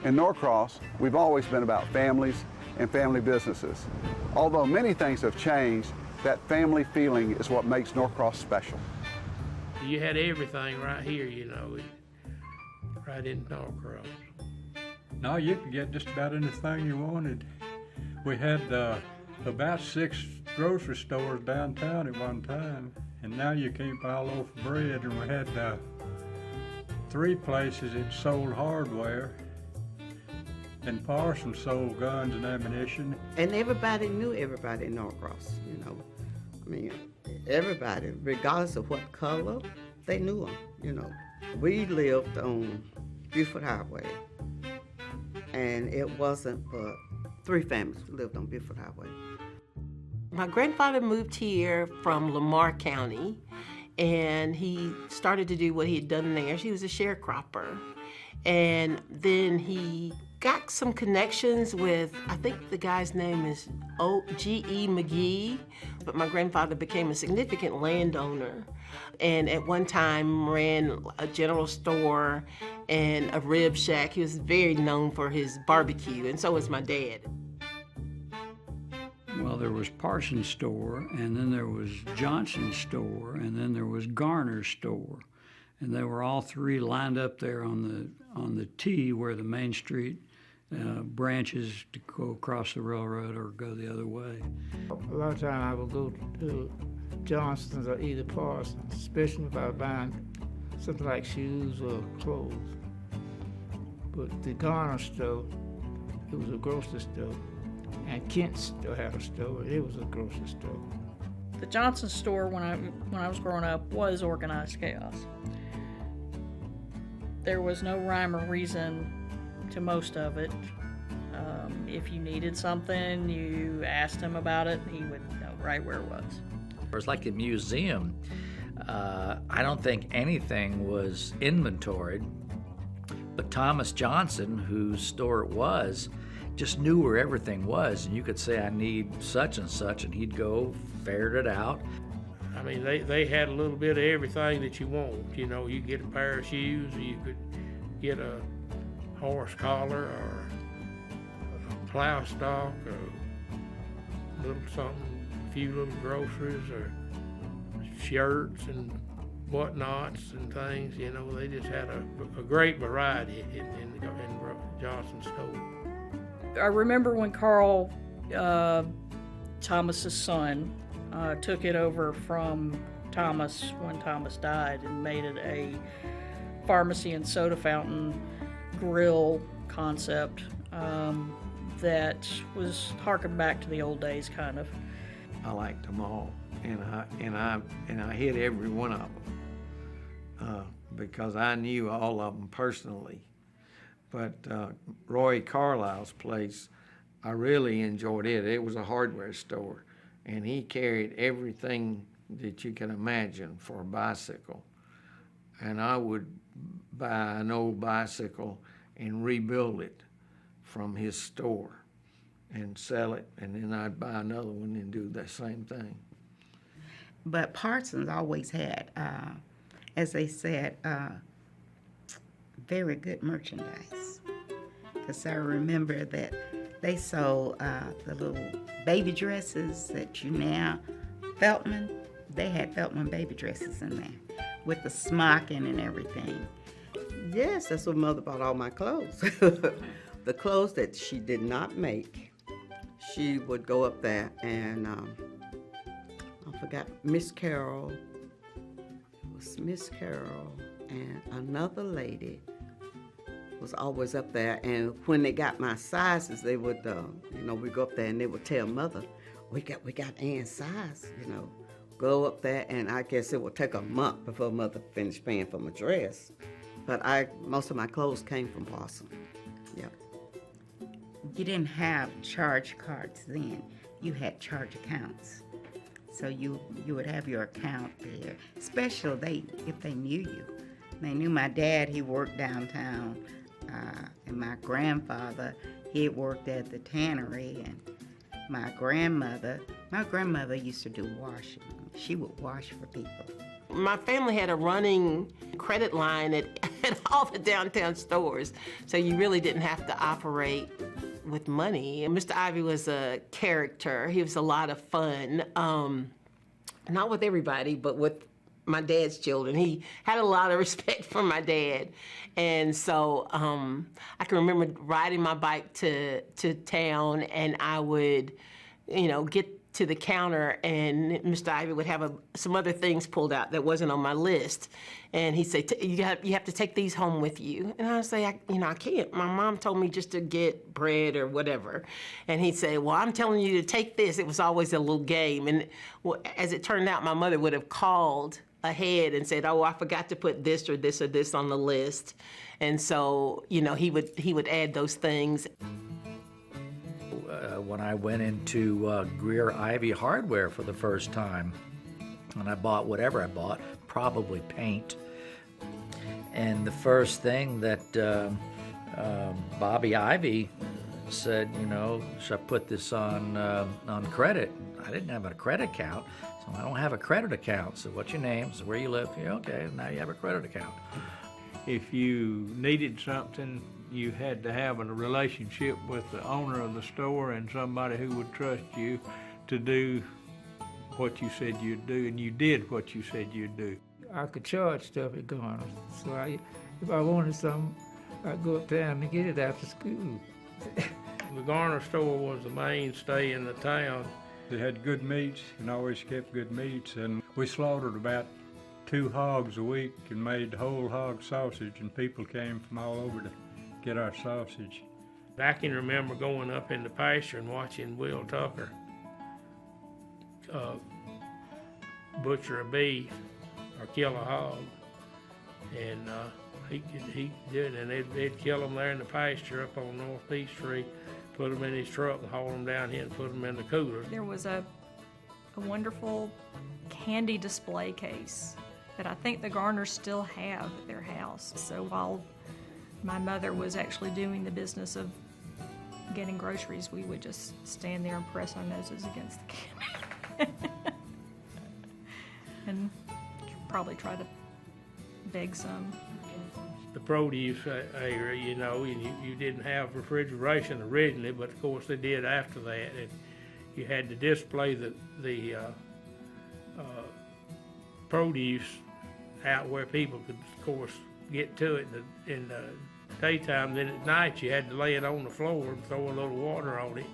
In Norcross, we've always been about families and family businesses. Although many things have changed, that family feeling is what makes Norcross special. You had everything right here, you know, right in Norcross. No, you could get just about anything you wanted. We had about 6 grocery stores downtown at one time, and now you can't buy a loaf of bread. And we had 3 places that sold hardware, and Parsons sold guns and ammunition. And everybody knew everybody in Norcross, you know. I mean, everybody, regardless of what color, they knew them, you know. We lived on Buford Highway, and it wasn't but 3 families who lived on Buford Highway. My grandfather moved here from Lamar County, and he started to do what he had done there. He was a sharecropper. And then he got some connections with, I think the guy's name is G.E. McGee, but my grandfather became a significant landowner, and at one time ran a general store and a rib shack. He was very known for his barbecue, and so was my dad. Well, there was Parsons' store, and then there was Johnson's store, and then there was Garner's store. And they were all 3 lined up there on the T where the Main Street branches to go across the railroad or go the other way. A lot of times I would go to Johnson's or either Parsons, especially if I was buying something like shoes or clothes. But the Garner store, it was a grocery store. And Kent still had a store. It was a grocery store. The Johnson store, when I was growing up, was organized chaos. There was no rhyme or reason to most of it. If you needed something, you asked him about it, and he would know right where it was. It was like a museum. I don't think anything was inventoried, but Thomas Johnson, whose store it was, just knew where everything was, and you could say, I need such and such, and he'd go ferret it out. I mean, they had a little bit of everything that you want. You know, you get a pair of shoes, or you could get a horse collar, or a plow stock, or a little something, a few little groceries, or shirts and whatnots and things. You know, they just had a great variety in Johnson's store. I remember when Carl, Thomas's son, took it over from Thomas when Thomas died and made it a pharmacy and soda fountain grill concept that was harking back to the old days, kind of. I liked them all, and I hit every one of them because I knew all of them personally. But Roy Carlisle's place, I really enjoyed it. It was a hardware store, and he carried everything that you can imagine for a bicycle. And I would buy an old bicycle and rebuild it from his store and sell it, and then I'd buy another one and do the same thing. But Parsons always had, as they said, very good merchandise. Because I remember that they sold the little baby dresses that you now, Feltman, they had Feltman baby dresses in there with the smocking and everything. Yes, that's what Mother bought all my clothes. The clothes that she did not make, she would go up there and, I forgot, Miss Carroll, it was Miss Carroll and another lady was always up there, and when they got my sizes, they would, we go up there and they would tell Mother, we got Ann's size, go up there, and I guess it would take a month before Mother finished paying for my dress. But most of my clothes came from Parsons. Yep. You didn't have charge cards then. You had charge accounts. So you would have your account there, especially if they knew you. They knew my dad, he worked downtown, and my grandfather, he worked at the tannery, and My grandmother used to do washing. She would wash for people. My family had a running credit line at all the downtown stores, so you really didn't have to operate with money. And Mr. Ivy was a character. He was a lot of fun, not with everybody, but with my dad's children. He had a lot of respect for my dad. And so I can remember riding my bike to town, and I would, get to the counter, and Mr. Ivy would have some other things pulled out that wasn't on my list. And he'd say, you have to take these home with you. And I would say, I can't. My mom told me just to get bread or whatever. And he'd say, well, I'm telling you to take this. It was always a little game. And as it turned out, my mother would have called ahead and said, oh, I forgot to put this or this or this on the list. And so, he would add those things. When I went into Greer Ivy Hardware for the first time, and I bought whatever I bought, probably paint. And the first thing that Bobby Ivy said, should I put this on credit? I didn't have a credit account, so I don't have a credit account. So what's your name? So where you live? Yeah, okay, now you have a credit account. If you needed something, you had to have a relationship with the owner of the store and somebody who would trust you to do what you said you'd do, and you did what you said you'd do. I could charge stuff at Garner, so if I wanted something, I'd go uptown and get it after school. The Garner store was the mainstay in the town. They had good meats and always kept good meats, and we slaughtered about 2 hogs a week and made whole hog sausage, and people came from all over to get our sausage. I can remember going up in the pasture and watching Will Tucker butcher a beef or kill a hog, and he did, and they'd kill them there in the pasture up on North Peachtree, put them in his truck and haul them down here and put them in the cooler. There was a wonderful candy display case that I think the Garners still have at their house. So while my mother was actually doing the business of getting groceries, we would just stand there and press our noses against the candy. And probably try to beg some. The produce area, you didn't have refrigeration originally, but of course they did after that. And you had to display the produce out where people could, of course, get to it in the daytime. Then at night you had to lay it on the floor and throw a little water on it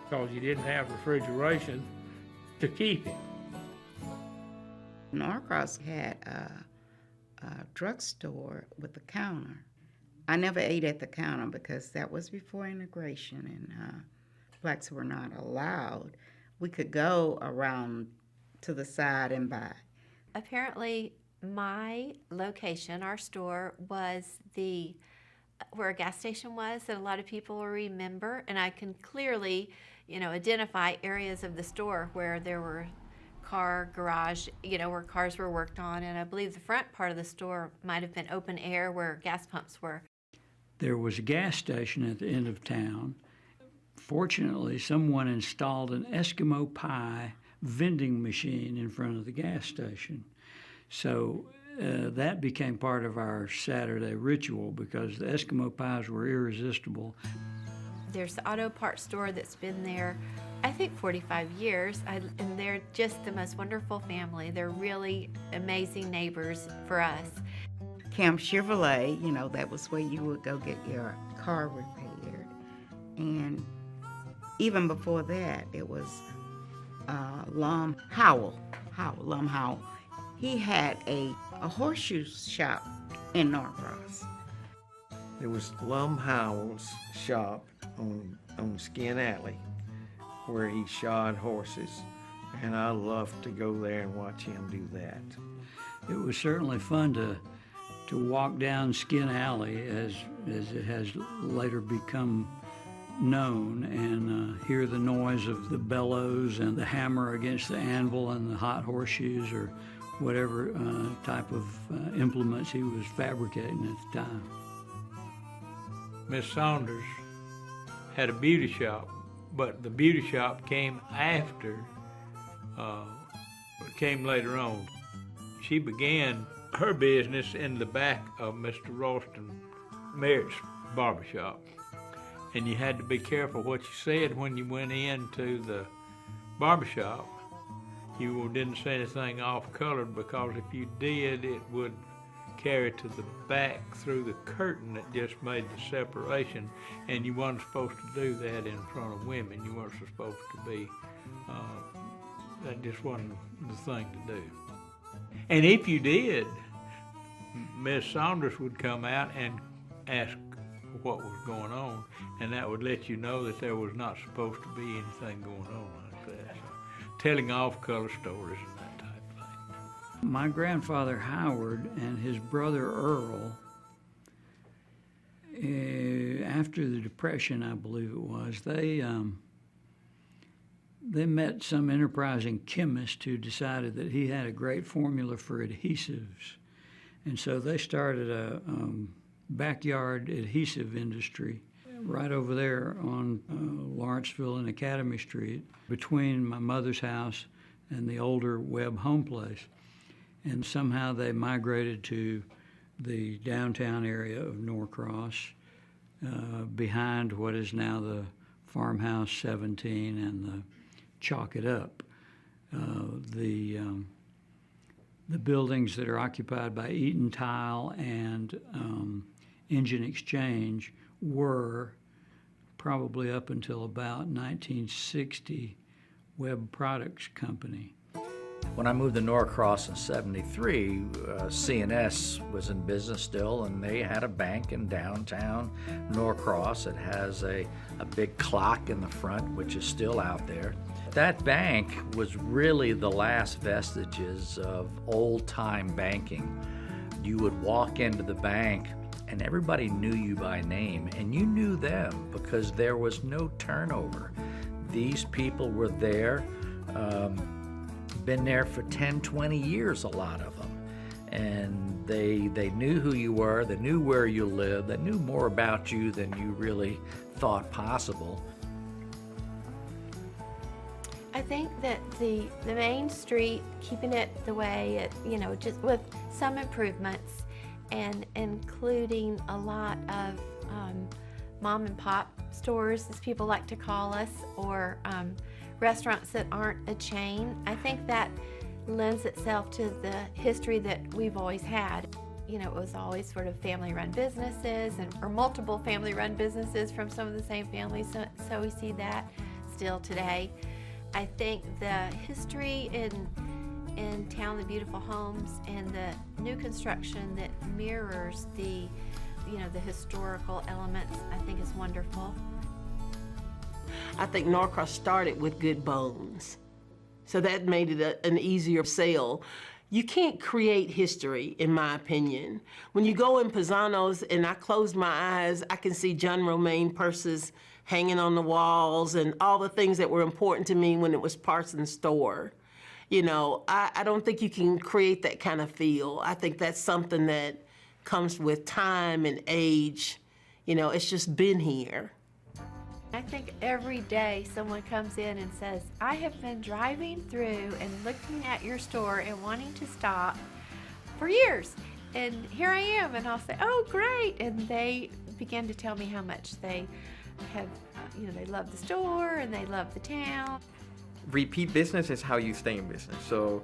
because you didn't have refrigeration to keep it. Norcross had a drugstore with a counter. I never ate at the counter because that was before integration, and blacks were not allowed. We could go around to the side and buy. Apparently, my location, our store, was where a gas station was that a lot of people will remember, and I can clearly, identify areas of the store where there were car garage, where cars were worked on, and I believe the front part of the store might have been open air where gas pumps were. There was a gas station at the end of town. Fortunately, someone installed an Eskimo pie vending machine in front of the gas station. So that became part of our Saturday ritual because the Eskimo pies were irresistible. There's the auto parts store that's been there, I think, 45 years, and they're just the most wonderful family. They're really amazing neighbors for us. Camp Chevrolet, that was where you would go get your car repaired. And even before that, it was Lum Howell. He had a horseshoe shop in Norcross. There was Lum Howell's shop on Skin Alley where he shod horses, and I loved to go there and watch him do that. It was certainly fun to walk down Skin Alley, as it has later become known, and hear the noise of the bellows and the hammer against the anvil and the hot horseshoes or whatever type of implements he was fabricating at the time. Miss Saunders had a beauty shop but the beauty shop came after, came later on. She began her business in the back of Mr. Ralston Merritt's barbershop. And you had to be careful what you said when you went into the barbershop. You didn't say anything off-colored, because if you did, it would carry to the back through the curtain that just made the separation, and you weren't supposed to do that in front of women. You weren't supposed to be, that just wasn't the thing to do. And if you did, Miss Saunders would come out and ask what was going on, and that would let you know that there was not supposed to be anything going on like that. So, telling off-color stories and that type of thing. My grandfather Howard and his brother Earl, after the Depression, I believe it was, they met some enterprising chemist who decided that he had a great formula for adhesives. And so they started a backyard adhesive industry right over there on Lawrenceville and Academy Street, between my mother's house and the older Webb home place. And somehow they migrated to the downtown area of Norcross, behind what is now the Farmhouse 17 and the Chalk It Up. The buildings that are occupied by Eaton Tile and Engine Exchange were, probably up until about 1960, Webb Products Company. When I moved to Norcross in '73, C&S was in business still, and they had a bank in downtown Norcross. It has a big clock in the front, which is still out there. That bank was really the last vestiges of old-time banking. You would walk into the bank and everybody knew you by name, and you knew them because there was no turnover. These people were there, been there for 10, 20 years, a lot of them. And they knew who you were, they knew where you lived, they knew more about you than you really thought possible. I think that the main street, keeping it the way it, just with some improvements, and including a lot of mom and pop stores, as people like to call us, or restaurants that aren't a chain. I think that lends itself to the history that we've always had. It was always sort of family-run businesses, or multiple family-run businesses from some of the same families, so we see that still today. I think the history in town, the beautiful homes, and the new construction that mirrors the historical elements, I think is wonderful. I think Norcross started with good bones, so that made it an easier sale. You can't create history, in my opinion. When you go in Pisano's and I close my eyes, I can see John Romaine purses hanging on the walls and all the things that were important to me when it was Parsons' store. I don't think you can create that kind of feel. I think that's something that comes with time and age. It's just been here. I think every day someone comes in and says, I have been driving through and looking at your store and wanting to stop for years. And here I am, and I'll say, oh, great. And they begin to tell me how much they have, they love the store and they love the town. Repeat business is how you stay in business. So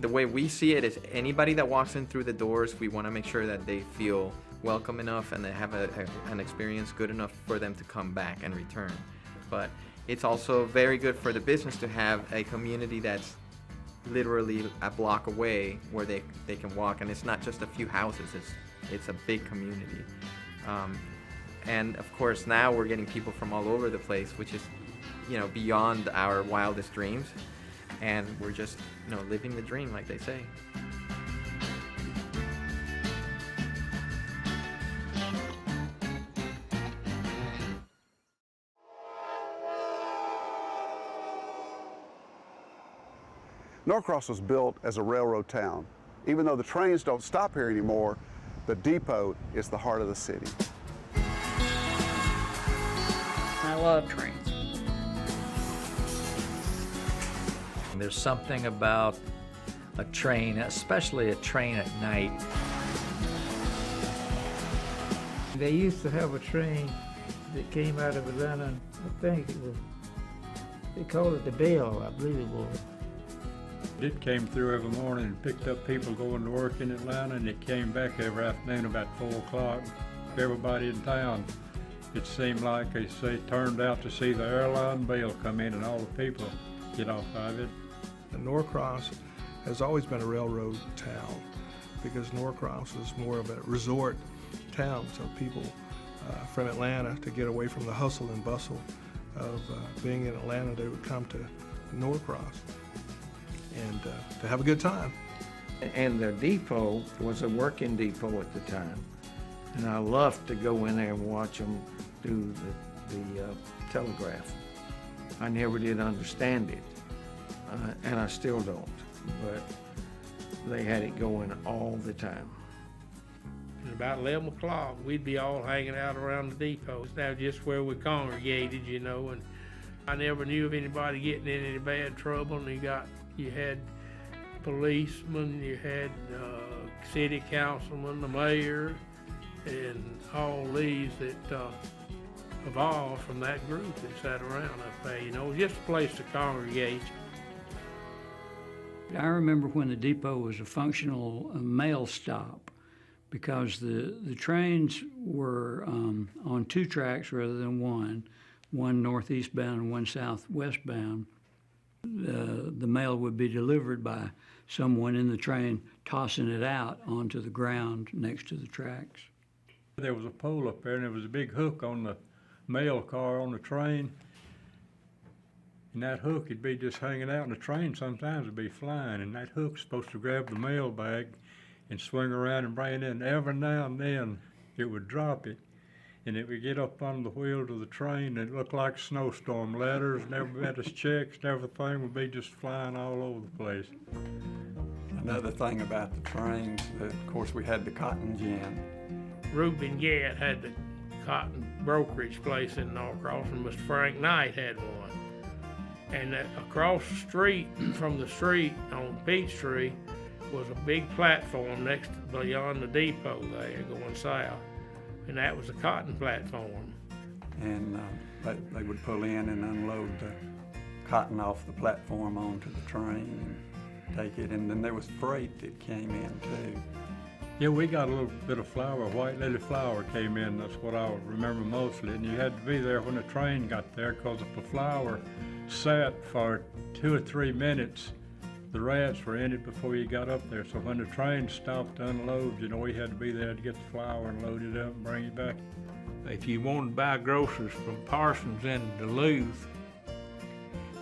the way we see it is anybody that walks in through the doors, we want to make sure that they feel welcome enough and they have an experience good enough for them to come back and return. But it's also very good for the business to have a community that's literally a block away where they can walk, and it's not just a few houses, it's a big community. And of course now we're getting people from all over the place, which is beyond our wildest dreams, and we're just living the dream, like they say. Norcross was built as a railroad town. Even though the trains don't stop here anymore, the depot is the heart of the city. I love trains. There's something about a train, especially a train at night. They used to have a train that came out of Atlanta. I think it was, they called it the Bell, I believe it was. It came through every morning and picked up people going to work in Atlanta, and it came back every afternoon about 4 o'clock. Everybody in town, it seemed like they turned out to see the airline bell come in and all the people get off of it. Norcross has always been a railroad town because Norcross is more of a resort town, so people from Atlanta, to get away from the hustle and bustle of being in Atlanta, they would come to Norcross and to have a good time. And the depot was a working depot at the time, and I loved to go in there and watch them do the telegraph. I never did understand it, and I still don't, but they had it going all the time. And about 11 o'clock, we'd be all hanging out around the depot. That was just where we congregated, you know, and I never knew of anybody getting in any bad trouble. And you had policemen, you had city councilmen, the mayor, and all these that evolved from that group that sat around up there. You know, it was just a place to congregate. I remember when the depot was a functional mail stop, because the trains were on 2 tracks rather than one northeast bound and one southwest bound. The mail would be delivered by someone in the train tossing it out onto the ground next to the tracks. There was a pole up there, and there was a big hook on the mail car on the train. And that hook would be just hanging out, and the train sometimes would be flying, and that hook's supposed to grab the mail bag and swing around and bring it in. Every now and then it would drop it, and it would get up on the wheels of the train, and it looked like snowstorm. Letters and everybody's checks and everything would be just flying all over the place. Another thing about the trains, of course, we had the cotton gin. Reuben Gett had the cotton brokerage place in Norcross, and Mr. Frank Knight had one. And across the street from the street on Peachtree was a big platform beyond the depot there going south, and that was a cotton platform. And they would pull in and unload the cotton off the platform onto the train and take it, and then there was freight that came in too. Yeah, we got a little bit of flour, white lily flour came in, that's what I remember mostly, and you had to be there when the train got there, because if the flour sat for 2 or 3 minutes, the rats were in it before you got up there. So when the train stopped to unload, you know, we had to be there to get the flour and load it up and bring it back. If you wanted to buy groceries from Parsons in Duluth,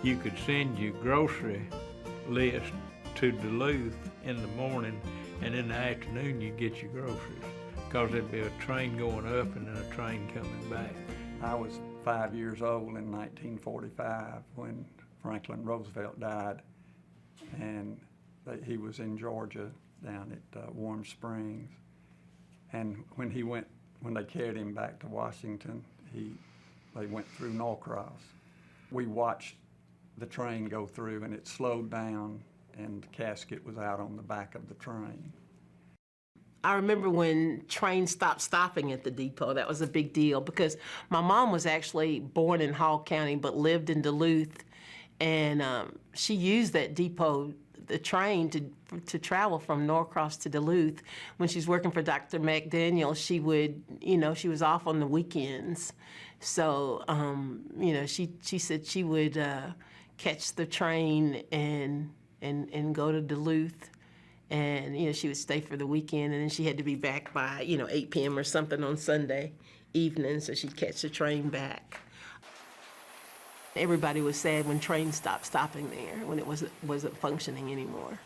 you could send your grocery list to Duluth in the morning, and in the afternoon you'd get your groceries, because there'd be a train going up and then a train coming back. I was 5 years old in 1945 when Franklin Roosevelt died, and he was in Georgia down at Warm Springs. And when they carried him back to Washington, they went through Norcross. We watched the train go through, and it slowed down, and the casket was out on the back of the train. I remember when trains stopped stopping at the depot. That was a big deal, because my mom was actually born in Hall County but lived in Duluth, and she used that depot, the train, to travel from Norcross to Duluth. When she's working for Dr. McDaniel, she would, you know, she was off on the weekends. So, you know, she said she would catch the train and go to Duluth. And, you know, she would stay for the weekend, and then she had to be back by, 8 p.m. or something on Sunday evening, so she'd catch the train back. Everybody was sad when trains stopped stopping there, when it wasn't functioning anymore.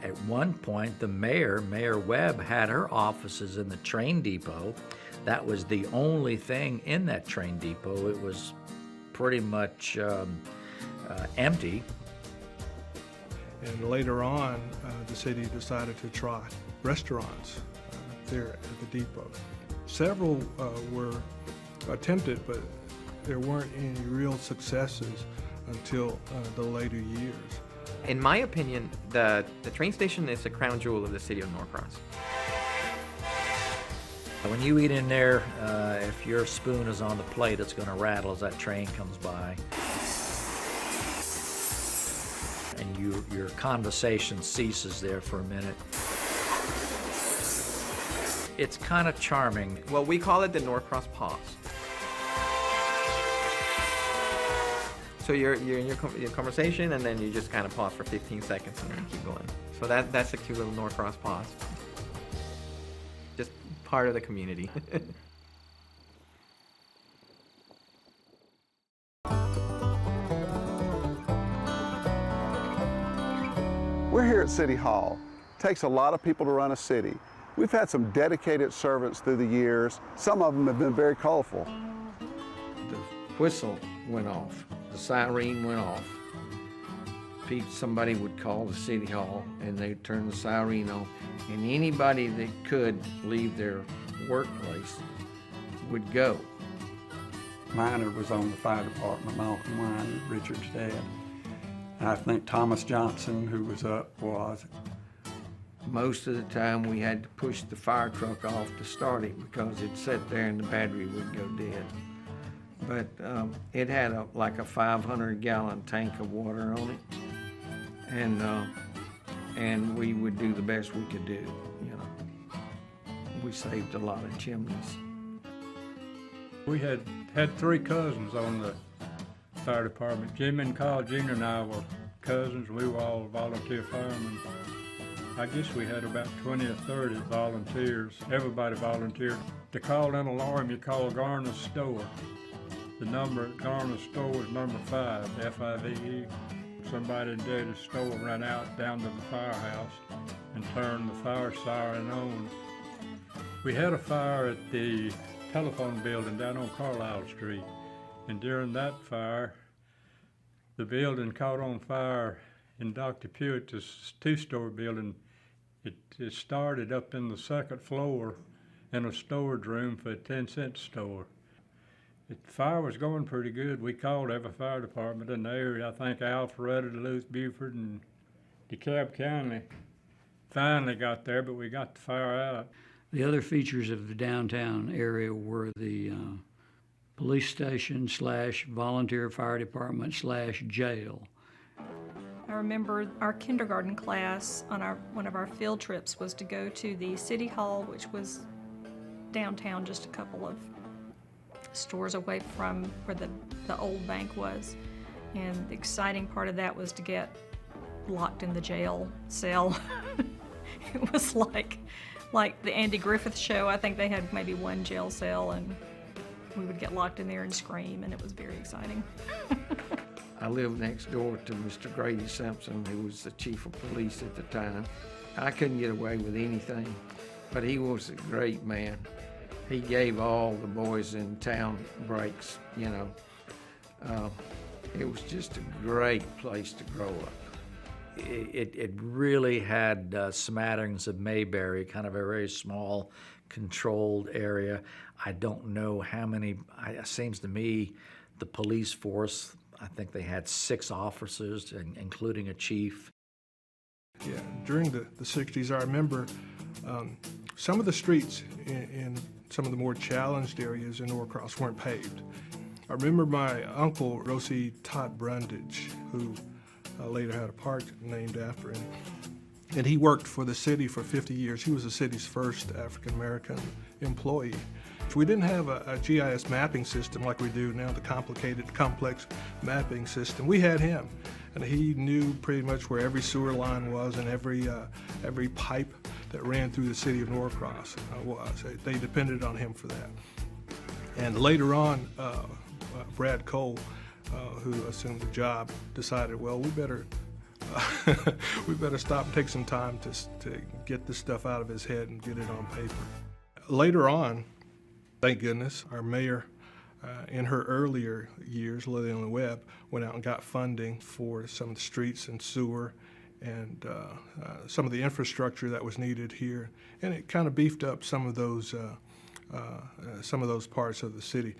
At one point, the Mayor Webb, had her offices in the train depot. That was the only thing in that train depot. It was pretty much empty. And later on, the city decided to try restaurants there at the depot. Several were attempted, but there weren't any real successes until the later years. In my opinion, the train station is the crown jewel of the city of Norcross. When you eat in there, if your spoon is on the plate, it's going to rattle as that train comes by. And your conversation ceases there for a minute. It's kind of charming. Well, we call it the Norcross pause. So you're in your conversation, and then you just kind of pause for 15 seconds and then keep going. So that's a cute little Norcross pause. Just part of the community. We're here at City Hall. It takes a lot of people to run a city. We've had some dedicated servants through the years. Some of them have been very colorful. The whistle went off. The siren went off. Somebody would call the city hall and they'd turn the siren on, and anybody that could leave their workplace would go. Miner was on the fire department, Malcolm Miner, Richard's dad. And I think Thomas Johnson, who was up, was. Most of the time we had to push the fire truck off to start it because it'd sit there and the battery would go dead. But it had like a 500-gallon tank of water on it, and we would do the best we could do. You know, we saved a lot of chimneys. We had 3 cousins on the fire department. Jimmy and Carl Jr. and I were cousins. We were all volunteer firemen. I guess we had about 20 or 30 volunteers. Everybody volunteered. To call in alarm, you call Garner's store. The number at Garner's store was number 5, F-I-V-E. Somebody in Daddy's store ran out down to the firehouse and turned the fire siren on. We had a fire at the telephone building down on Carlisle Street, and during that fire, the building caught on fire in Dr. Pewitt's 2-story building. It started up in the 2nd floor in a storage room for a 10-cent store. The fire was going pretty good. We called every fire department in the area. I think Alpharetta, Duluth, Beaufort, and DeKalb County finally got there, but we got the fire out. The other features of the downtown area were the police station / volunteer fire department / jail. I remember our kindergarten class on one of our field trips was to go to the City Hall, which was downtown, just a couple of stores away from where the old bank was. And the exciting part of that was to get locked in the jail cell. It was like the Andy Griffith Show. I think they had maybe 1 jail cell, and we would get locked in there and scream, and it was very exciting. I lived next door to Mr. Grady Simpson, who was the chief of police at the time. I couldn't get away with anything, but he was a great man. He gave all the boys in town breaks, you know. It was just a great place to grow up. It really had smatterings of Mayberry, kind of a very small, controlled area. I don't know how many, it seems to me, the police force, I think they had 6 officers, including a chief. Yeah, during the 60s, I remember some of the streets in some of the more challenged areas in Norcross weren't paved. I remember my uncle, Rosie Todd Brundage, who later had a park named after him. And he worked for the city for 50 years. He was the city's first African-American employee. We didn't have a GIS mapping system like we do now, the complicated, complex mapping system. We had him, and he knew pretty much where every sewer line was and every pipe that ran through the city of Norcross was. They depended on him for that. And later on, Brad Cole, who assumed the job, decided, well, we better stop and take some time to get this stuff out of his head and get it on paper. Later on, thank goodness, our mayor, in her earlier years, Lillian Webb, went out and got funding for some of the streets and sewer and some of the infrastructure that was needed here, and it kind of beefed up some of those parts of the city.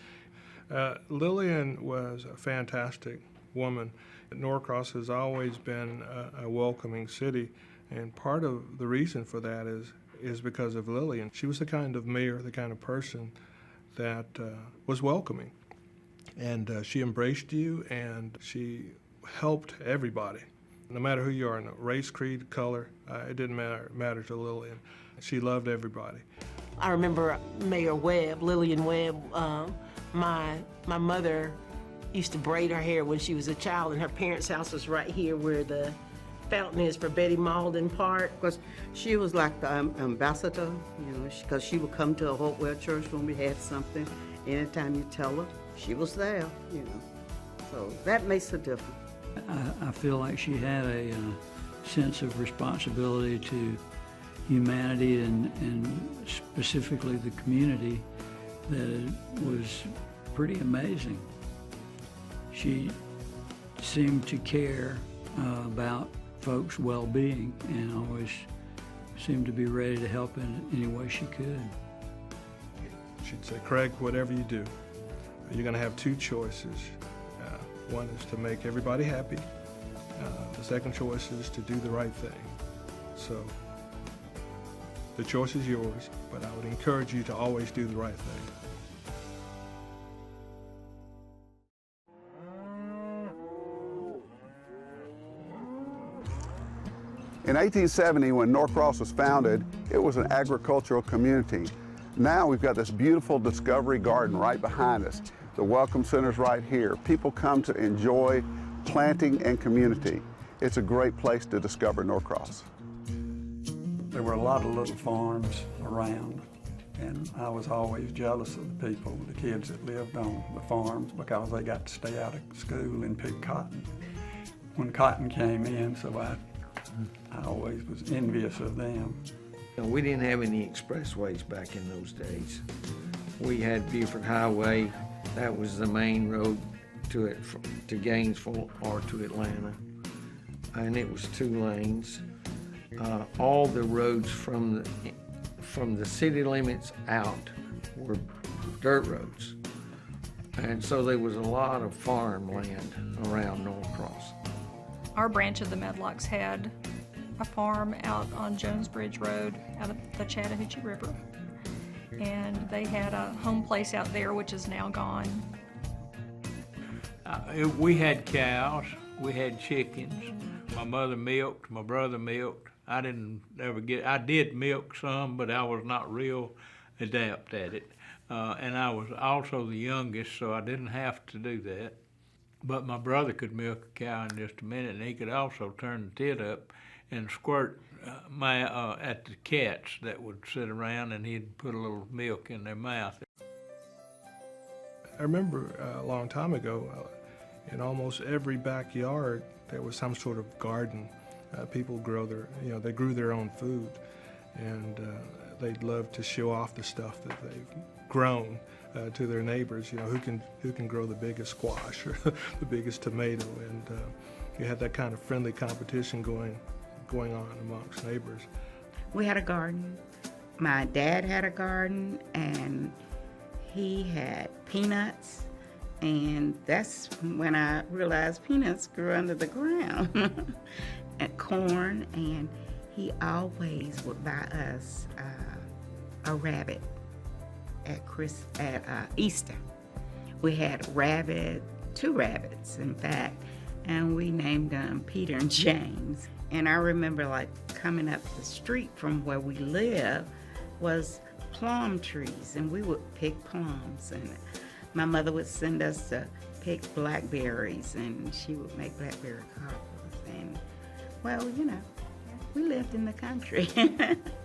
Lillian was a fantastic woman. Norcross has always been a welcoming city, and part of the reason for that is because of Lillian. She was the kind of mayor, the kind of person that was welcoming. And she embraced you, and she helped everybody. No matter who you are, race, creed, color, it didn't matter to Lillian. She loved everybody. I remember Mayor Webb, Lillian Webb. My mother used to braid her hair when she was a child, and her parents' house was right here where the fountain is for Betty Malden Park. Because she was like the ambassador, you know, because she would come to a Hopewell church when we had something. Anytime you tell her, she was there, you know. So that makes a difference. I feel like she had a sense of responsibility to humanity and specifically the community that was pretty amazing. She seemed to care about folks' well-being and always seemed to be ready to help in any way she could. She'd say, Craig, whatever you do, you're going to have two choices. One is to make everybody happy. The second choice is to do the right thing. So the choice is yours, but I would encourage you to always do the right thing. In 1870, when Norcross was founded, it was an agricultural community. Now we've got this beautiful Discovery Garden right behind us. The Welcome Center's right here. People come to enjoy planting and community. It's a great place to discover Norcross. There were a lot of little farms around, and I was always jealous of the people, the kids that lived on the farms, because they got to stay out of school and pick cotton when cotton came in, so I always was envious of them. We didn't have any expressways back in those days. We had Beaufort Highway. That was the main road to Gainesville or to Atlanta, and it was 2 lanes. All the roads from the city limits out were dirt roads, and so there was a lot of farmland around Norcross. Our branch of the Medlocks had a farm out on Jones Bridge Road out of the Chattahoochee River, and they had a home place out there which is now gone. We had cows, we had chickens. My mother milked, my brother milked. I did milk some, but I was not real adept at it. And I was also the youngest, so I didn't have to do that. But my brother could milk a cow in just a minute, and he could also turn the tit up and squirt at the cats that would sit around, and he'd put a little milk in their mouth. I remember a long time ago, in almost every backyard, there was some sort of garden. People they grew their own food, and they'd love to show off the stuff that they've grown to their neighbors. You know, who can grow the biggest squash or the biggest tomato, and you had that kind of friendly competition going on amongst neighbors. We had a garden. My dad had a garden, and he had peanuts, and that's when I realized peanuts grew under the ground. And corn, and he always would buy us a rabbit at Easter. We had 2 rabbits, in fact, and we named them Peter and James. And I remember, like, coming up the street from where we lived was plum trees, and we would pick plums, and my mother would send us to pick blackberries, and she would make blackberry cobbles, and well, you know, we lived in the country.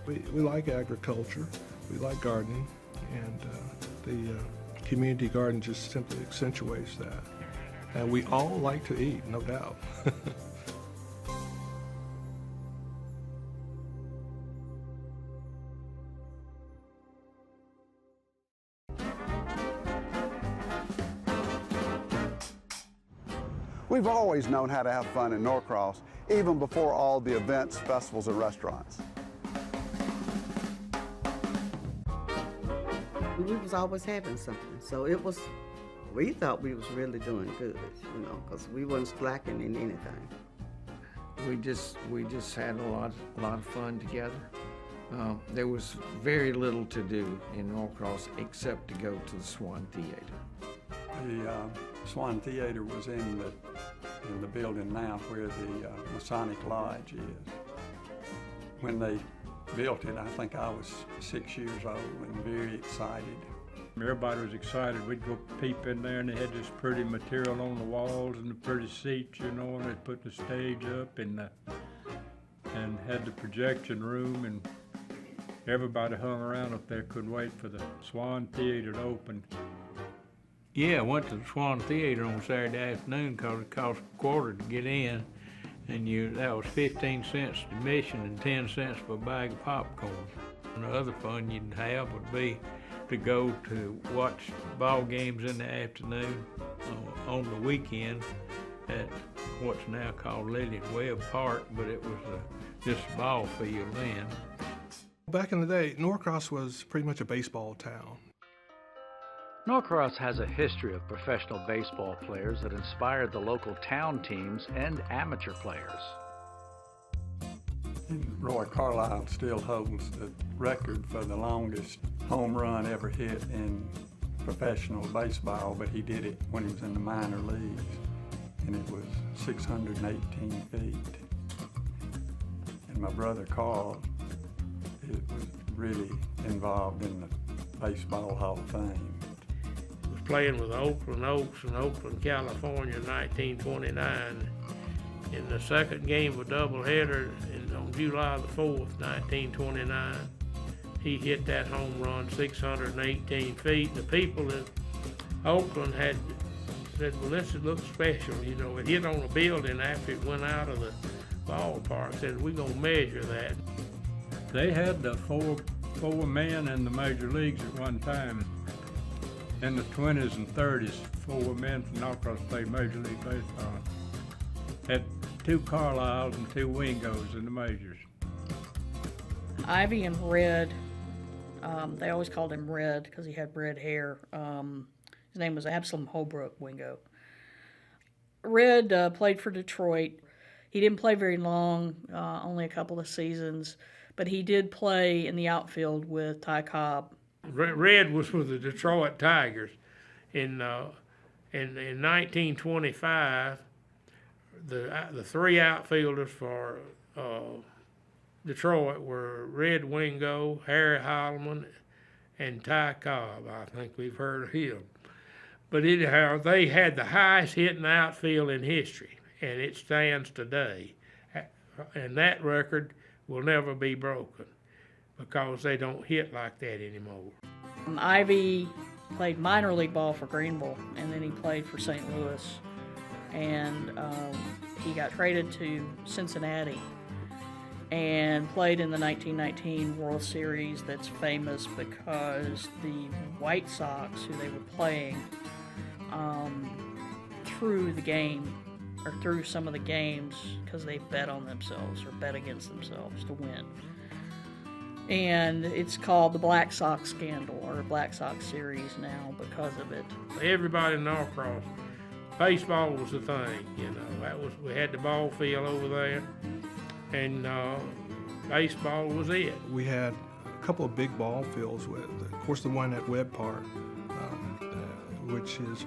We like agriculture, we like gardening, and the community garden just simply accentuates that. And we all like to eat, no doubt. We've always known how to have fun in Norcross, even before all the events, festivals, and restaurants. We was always having something, so it was we thought we was really doing good, because we wasn't slacking in anything. We just had a lot of fun together. There was very little to do in Norcross except to go to the Swan Theater. The Swan Theater was in the building now where the Masonic Lodge is. When they built it, I think I was 6 years old and very excited. Everybody was excited. We'd go peep in there, and they had this pretty material on the walls and the pretty seats, and they'd put the stage up and had the projection room, and everybody hung around up there, couldn't wait for the Swan Theater to open. Yeah, I went to the Swan Theater on Saturday afternoon because it cost a quarter to get in, and that was 15 cents admission and 10 cents for a bag of popcorn. And the other fun you'd have would be to go to watch ball games in the afternoon on the weekend at what's now called Lillian Webb Park, but it was just a ball field then. Back in the day, Norcross was pretty much a baseball town. Norcross has a history of professional baseball players that inspired the local town teams and amateur players. Roy Carlisle still holds the record for the longest home run ever hit in professional baseball, but he did it when he was in the minor leagues, and it was 618 feet. And my brother Carl was really involved in the Baseball Hall of Fame. Was playing with the Oakland Oaks in Oakland, California in 1929. In the second game of a doubleheader on July the 4th, 1929, he hit that home run 618 feet. The people in Oakland had said, well, this looks special. It hit on a building after it went out of the ballpark. Said, we're going to measure that. They had the four men in the major leagues at one time. In the 20s and 30s, 4 men from Norcross played Major League Baseball. Had 2 Carlisles and 2 Wingos in the majors. Ivy and Red, they always called him Red because he had red hair. His name was Absalom Holbrook Wingo. Red played for Detroit. He didn't play very long, only a couple of seasons, but he did play in the outfield with Ty Cobb. Red was with the Detroit Tigers. In 1925, the 3 outfielders for Detroit were Red Wingo, Harry Holloman, and Ty Cobb. I think we've heard of him. But anyhow, they had the highest hitting outfield in history, and it stands today. And that record will never be broken because they don't hit like that anymore. Ivy played minor league ball for Greenville, and then he played for St. Louis. And he got traded to Cincinnati and played in the 1919 World Series. That's famous because the White Sox, who they were playing, threw the game, or threw some of the games because they bet on themselves or bet against themselves to win. And it's called the Black Sox Scandal, or Black Sox Series now because of it. Everybody in Norcross, baseball was the thing, we had the ball field over there, and baseball was it. We had a couple of big ball fields with, of course, the one at Webb Park, which is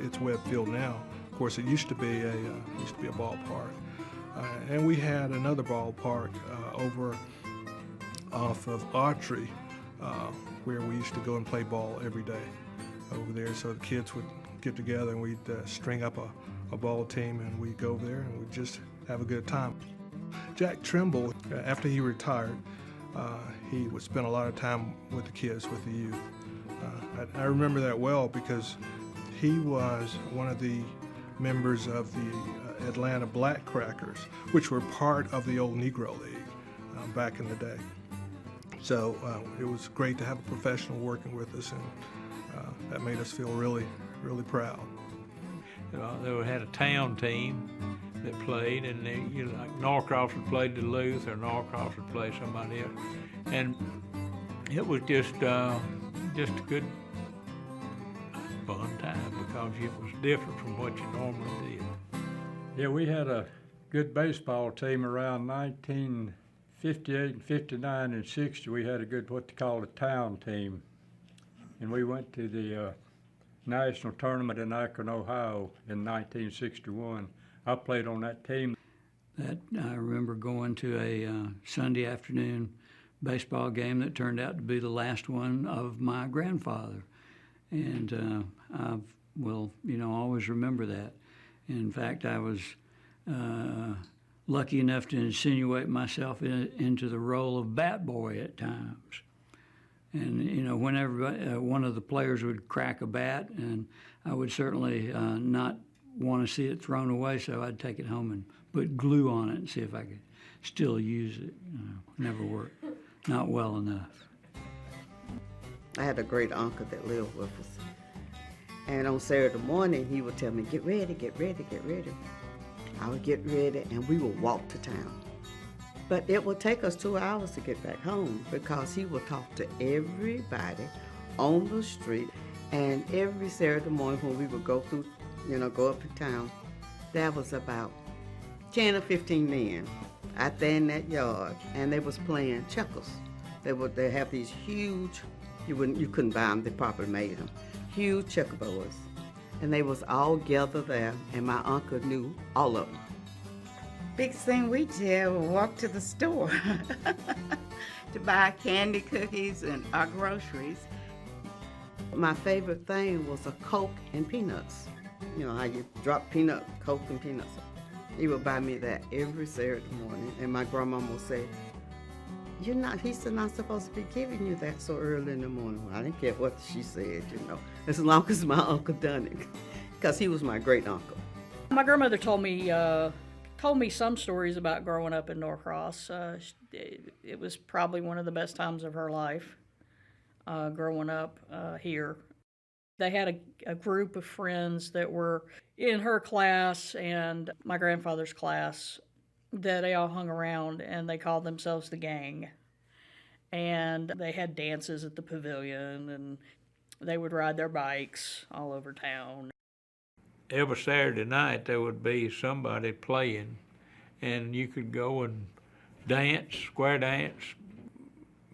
it's Webb Field now. Of course, it used to be a ballpark, and we had another ballpark over off of Autry, where we used to go and play ball every day over there. So the kids would get together and we'd string up a ball team, and we'd go over there and we'd just have a good time. Jack Trimble, after he retired, he would spend a lot of time with the kids, with the youth. I remember that well because he was one of the members of the Atlanta Black Crackers, which were part of the old Negro League back in the day. So it was great to have a professional working with us, and that made us feel really, really proud. They had a town team that played, and like Norcross would play Duluth, or Norcross would play somebody else, and it was just a good fun time because it was different from what you normally did. Yeah, we had a good baseball team around 1958 and 59 and 60. We had a good, what they call a town team. And we went to the national tournament in Akron, Ohio in 1961. I played on that team. I remember going to a Sunday afternoon baseball game that turned out to be the last one of my grandfather. And I will, always remember that. In fact, I was lucky enough to insinuate myself into the role of bat boy at times. And, whenever one of the players would crack a bat, and I would certainly not want to see it thrown away, so I'd take it home and put glue on it and see if I could still use it. Never worked. Not well enough. I had a great uncle that lived with us. And on Saturday morning, he would tell me, get ready, get ready, get ready. I would get ready, and we would walk to town. But it would take us 2 hours to get back home because he would talk to everybody on the street. And every Saturday morning when we would go through, go up to town, there was about 10 or 15 men out there in that yard, and they was playing checkers. They have these huge, you couldn't buy them, they probably made them, huge checkerboards. And they was all gathered there, and my uncle knew all of them. Biggest thing we did was walk to the store to buy candy, cookies, and our groceries. My favorite thing was a Coke and peanuts. You know how you drop Coke and peanuts. He would buy me that every Saturday morning, and my grandma would say, he's not supposed to be giving you that so early in the morning. Well, I didn't care what she said, as long as my uncle done it, because he was my great uncle. My grandmother told me some stories about growing up in Norcross. It was probably one of the best times of her life, growing up here. They had a group of friends that were in her class and my grandfather's class that they all hung around, and they called themselves the gang. And they had dances at the pavilion, and they would ride their bikes all over town. Every Saturday night there would be somebody playing, and you could go and dance, square dance,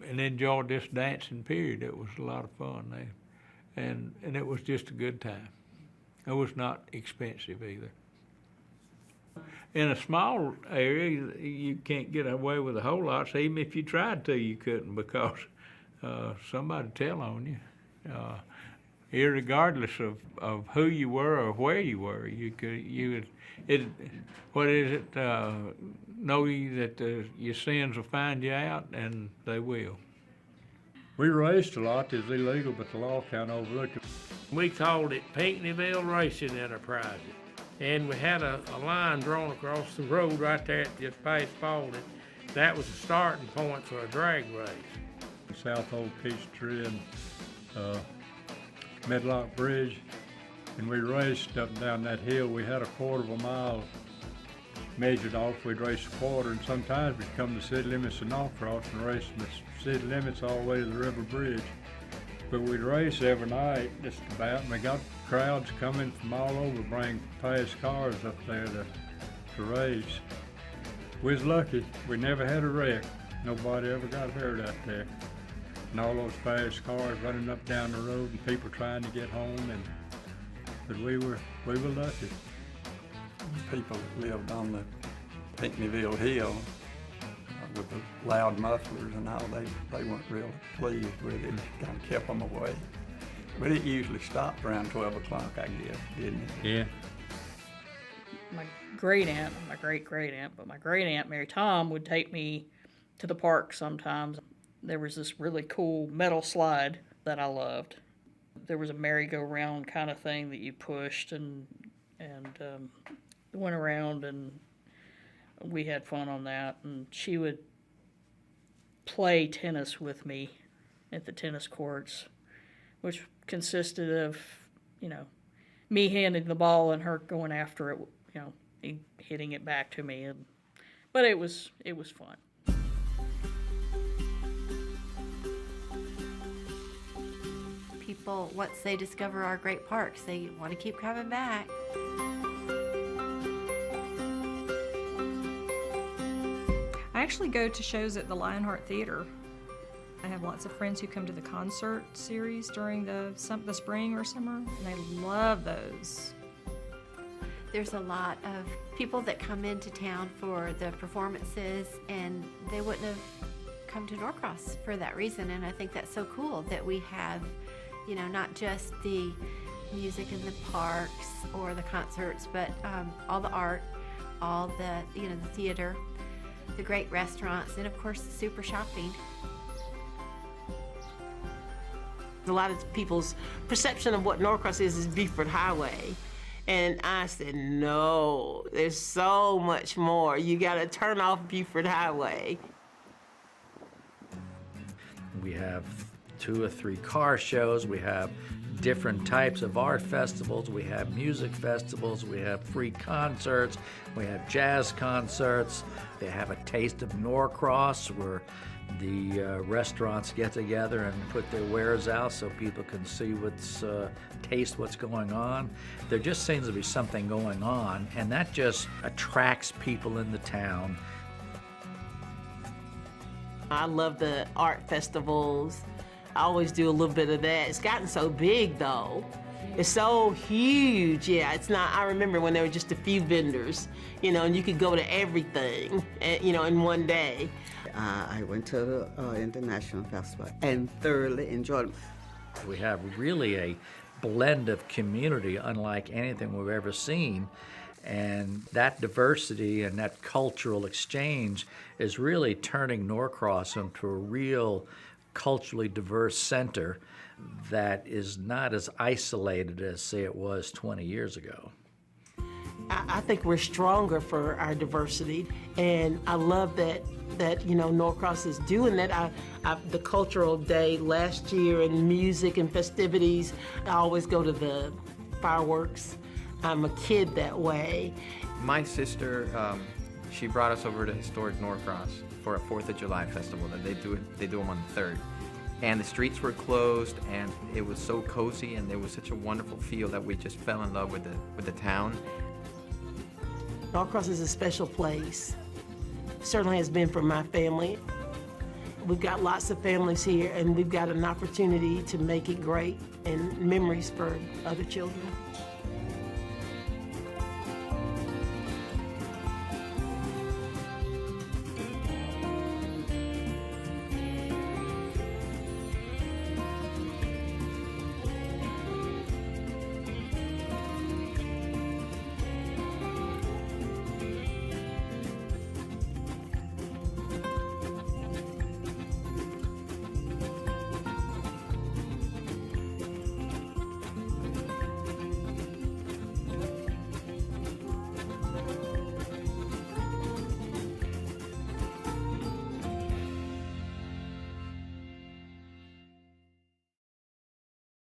and enjoy this dancing period. It was a lot of fun there. And it was just a good time. It was not expensive either. In a small area, you can't get away with a whole lot, so even if you tried to, you couldn't, because somebody'd tell on you. Irregardless of who you were or where you were, know that your sins will find you out, and they will. We raced a lot. It's illegal, but the law kind of overlooked it. We called it Pinckneyville Racing Enterprises. And we had a line drawn across the road right there just past Spalding. That was the starting point for a drag race. South Old Peachtree and Medlock Bridge, and we raced up and down that hill. We had a quarter of a mile measured off. We'd race a quarter, and sometimes we'd come to the city limits of Norcross and race the city limits all the way to the river bridge. But we'd race every night just about, and we got crowds coming from all over, bring fast cars up there to race. We was lucky. We never had a wreck. Nobody ever got hurt out there. And all those fast cars running up down the road and people trying to get home, but we were lucky. People that lived on the Pinckneyville Hill with the loud mufflers and all, they weren't real pleased with it. It kind of kept them away. But it usually stopped around 12 o'clock, I guess, didn't it? Yeah. My great-aunt, my great-great-aunt, but my great-aunt, Mary Tom, would take me to the park sometimes. There was this really cool metal slide that I loved. There was a merry-go-round kind of thing that you pushed and went around, and we had fun on that. And she would play tennis with me at the tennis courts, which consisted of, me handing the ball and her going after it, hitting it back to me. But it was fun. people, once they discover our great parks, they want to keep coming back. I actually go to shows at the Lionheart Theater. I have lots of friends who come to the concert series during the spring or summer, and they love those. There's a lot of people that come into town for the performances, and they wouldn't have come to Norcross for that reason. And I think that's so cool that we have, you know, not just the music in the parks or the concerts, but all the art, all the, you know, the theater, the great restaurants, and of course the super shopping. A lot of people's perception of what Norcross is Beaufort Highway. And I said, no, there's so much more. You gotta turn off Beaufort Highway. We have 2 or 3 car shows. We have different types of art festivals. We have music festivals. We have free concerts. We have jazz concerts. They have a Taste of Norcross where the restaurants get together and put their wares out so people can see taste what's going on. There just seems to be something going on, and that just attracts people in the town. I love the art festivals. I always do a little bit of that. It's gotten so big though. It's so huge. Yeah, it's not, I remember when there were just a few vendors, you know, and you could go to everything, you know, in one day. I went to the International Festival and thoroughly enjoyed it. We have really a blend of community unlike anything we've ever seen. And that diversity and that cultural exchange is really turning Norcross into a real culturally diverse center that is not as isolated as, say, it was 20 years ago. I think we're stronger for our diversity, and I love that you know, Norcross is doing that. The cultural day last year and music and festivities, I always go to the fireworks. I'm a kid that way. My sister, she brought us over to historic Norcross for a 4th of July festival that they do them on the 3rd. And the streets were closed, and it was so cozy, and there was such a wonderful feel that we just fell in love with the town. Norcross is a special place. Certainly has been for my family. We've got lots of families here, and we've got an opportunity to make it great and memories for other children.